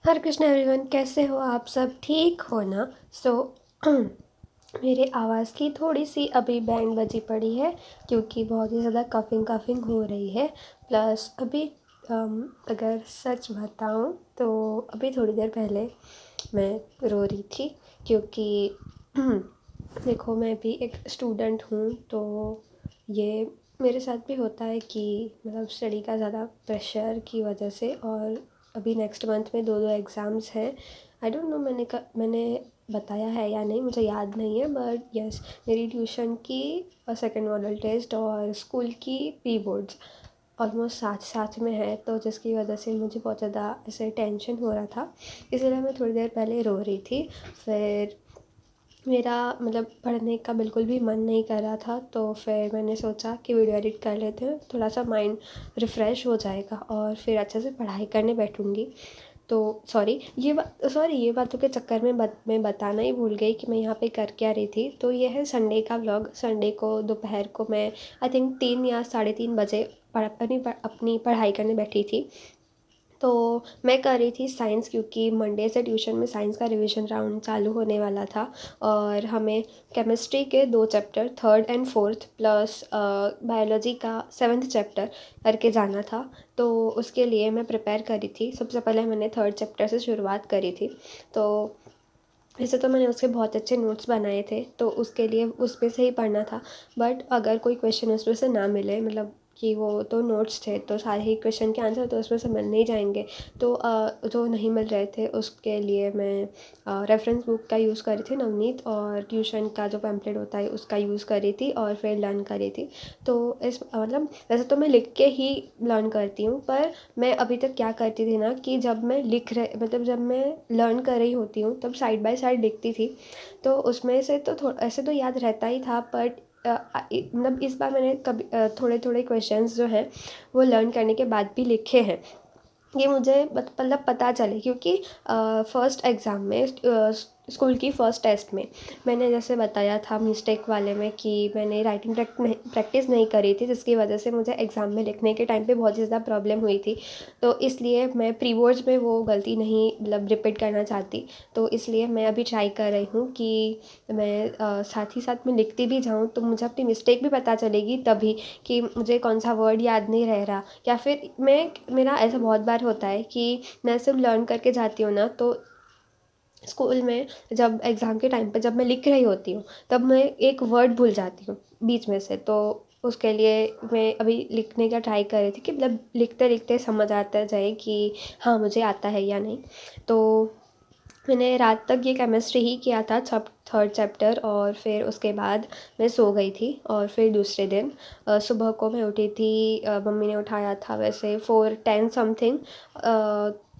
हरे Krishna everyone, कैसे हो आप सब? ठीक हो ना? मेरे आवाज़ की थोड़ी सी अभी बैंड बजी पड़ी है क्योंकि बहुत ही ज़्यादा कफिंग हो रही है। प्लस अभी अगर सच बताऊं तो अभी थोड़ी देर पहले मैं रो रही थी क्योंकि देखो, मैं भी एक स्टूडेंट हूँ, तो ये मेरे साथ भी होता है कि मतलब स्टडी का ज़्यादा प्रेशर की वजह से। और अभी नेक्स्ट मंथ में दो एग्ज़ाम्स हैं। आई डोंट नो मैंने बताया है या नहीं, मुझे याद नहीं है, बट यस, मेरी ट्यूशन की सेकेंड मॉडल टेस्ट और स्कूल की प्री बोर्ड्स ऑलमोस्ट साथ साथ में है, तो जिसकी वजह से मुझे बहुत ज़्यादा ऐसे टेंशन हो रहा था, इसलिए मैं थोड़ी देर पहले रो रही थी। फिर मेरा मतलब पढ़ने का बिल्कुल भी मन नहीं कर रहा था, तो फिर मैंने सोचा कि वीडियो एडिट कर लेते हैं, थोड़ा सा माइंड रिफ़्रेश हो जाएगा और फिर अच्छे से पढ़ाई करने बैठूँगी। तो ये बातों के चक्कर में मैं बताना ही भूल गई कि मैं यहाँ पे कर क्या रही थी। तो ये है संडे का व्लॉग। संडे को दोपहर को मैं आई थिंक 3 या साढ़े 3 बजे अपनी पढ़ाई करने बैठी थी। तो मैं कर रही थी साइंस, क्योंकि मंडे से ट्यूशन में साइंस का रिवीजन राउंड चालू होने वाला था और हमें केमिस्ट्री के 2 chapter, third and fourth, plus biology का 7th चैप्टर करके जाना था। तो उसके लिए मैं प्रिपेयर करी थी। सबसे पहले मैंने थर्ड चैप्टर से शुरुआत करी थी। तो वैसे तो मैंने उसके बहुत अच्छे नोट्स बनाए थे, तो उसके लिए उस पे से ही पढ़ना था। बट अगर कोई क्वेश्चन उसमें से ना मिले, मतलब कि वो तो नोट्स थे तो सारे ही क्वेश्चन के आंसर तो उसमें से मिल नहीं जाएंगे, तो जो नहीं मिल रहे थे उसके लिए मैं रेफरेंस बुक का यूज़ करी थी, नवनीत, और ट्यूशन का जो पैम्पलेट होता है उसका यूज़ करी थी और फिर लर्न करी थी। तो इस मतलब वैसे तो मैं लिख के ही लर्न करती हूँ, पर मैं अभी तक क्या करती थी ना कि जब मैं जब मैं लर्न कर रही होती हूँ तब साइड बाय साइड लिखती थी। तो उसमें से तो ऐसे तो याद रहता ही था, बट मतलब इस बार मैंने कभी थोड़े थोड़े क्वेश्चंस जो हैं वो लर्न करने के बाद भी लिखे हैं। ये मुझे मतलब पता चले, क्योंकि फर्स्ट एग्ज़ाम में स्कूल की फ़र्स्ट टेस्ट में मैंने जैसे बताया था मिस्टेक वाले में कि मैंने राइटिंग प्रैक्टिस नहीं करी थी, जिसकी वजह से मुझे एग्ज़ाम में लिखने के टाइम पे बहुत ही ज़्यादा प्रॉब्लम हुई थी। तो इसलिए मैं प्री बोर्ड्स में वो गलती नहीं मतलब रिपीट करना चाहती। तो इसलिए मैं अभी ट्राई कर रही हूँ कि मैं साथ ही साथ में लिखती भी जाऊँ, तो मुझे अपनी मिस्टेक भी पता चलेगी तभी, कि मुझे कौन सा वर्ड याद नहीं रह रहा, या फिर मेरा ऐसा बहुत बार होता है कि मैं सिर्फ लर्न करके जाती हूँ ना, तो स्कूल में जब एग्ज़ाम के टाइम पे जब मैं लिख रही होती हूँ तब मैं एक वर्ड भूल जाती हूँ बीच में से। तो उसके लिए मैं अभी लिखने का ट्राई कर रही थी कि मतलब लिखते लिखते समझ आता जाए कि हाँ मुझे आता है या नहीं। तो मैंने रात तक ये केमिस्ट्री ही किया था, सब थर्ड चैप्टर, और फिर उसके बाद मैं सो गई थी। और फिर दूसरे दिन सुबह को मैं उठी थी, मम्मी ने उठाया था वैसे 4:10 समथिंग।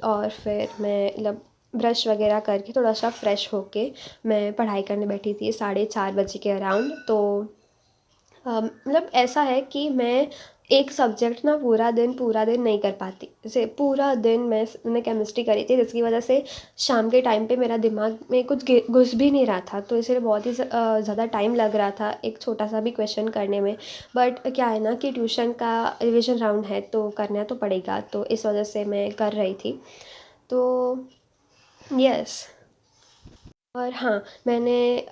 और फिर मैं मतलब ब्रश वगैरह करके थोड़ा सा फ्रेश होके मैं पढ़ाई करने बैठी थी 4:30 बजे के अराउंड। तो मतलब ऐसा है कि मैं एक सब्जेक्ट ना पूरा दिन नहीं कर पाती। जैसे पूरा दिन मैंने केमिस्ट्री करी थी, जिसकी वजह से शाम के टाइम पे मेरा दिमाग में कुछ घुस भी नहीं रहा था, तो इसलिए बहुत ही ज़्यादा टाइम लग रहा था एक छोटा सा भी क्वेश्चन करने में। बट क्या है ना कि ट्यूशन का रिविजन राउंड है तो करना तो पड़ेगा, तो इस वजह से मैं कर रही थी। तो यस। और हाँ, मैंने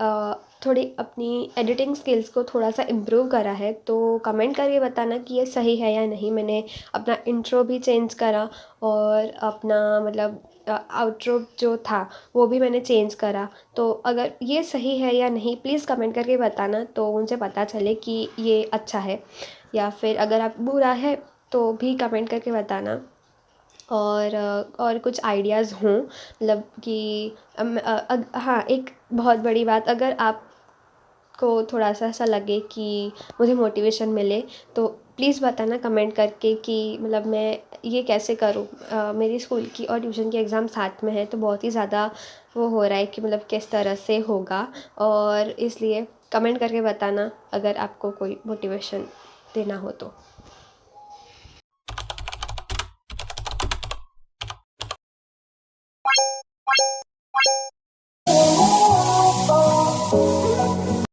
थोड़ी अपनी एडिटिंग स्किल्स को थोड़ा सा इम्प्रूव करा है, तो कमेंट करके बताना कि ये सही है या नहीं। मैंने अपना इंट्रो भी चेंज करा और अपना मतलब आउट्रो जो था वो भी मैंने चेंज करा। तो अगर ये सही है या नहीं प्लीज़ कमेंट करके बताना, तो मुझे पता चले कि ये अच्छा है, या फिर अगर आप बुरा है तो भी कमेंट करके बताना। और कुछ आइडियाज़ हों, मतलब कि हाँ, एक बहुत बड़ी बात, अगर आपको थोड़ा सा ऐसा लगे कि मुझे मोटिवेशन मिले तो प्लीज़ बताना कमेंट करके कि मतलब मैं ये कैसे करूँ। मेरी स्कूल की और ट्यूशन की एग्ज़ाम साथ में है, तो बहुत ही ज़्यादा वो हो रहा है कि मतलब किस तरह से होगा, और इसलिए कमेंट करके बताना अगर आपको कोई मोटिवेशन देना हो तो।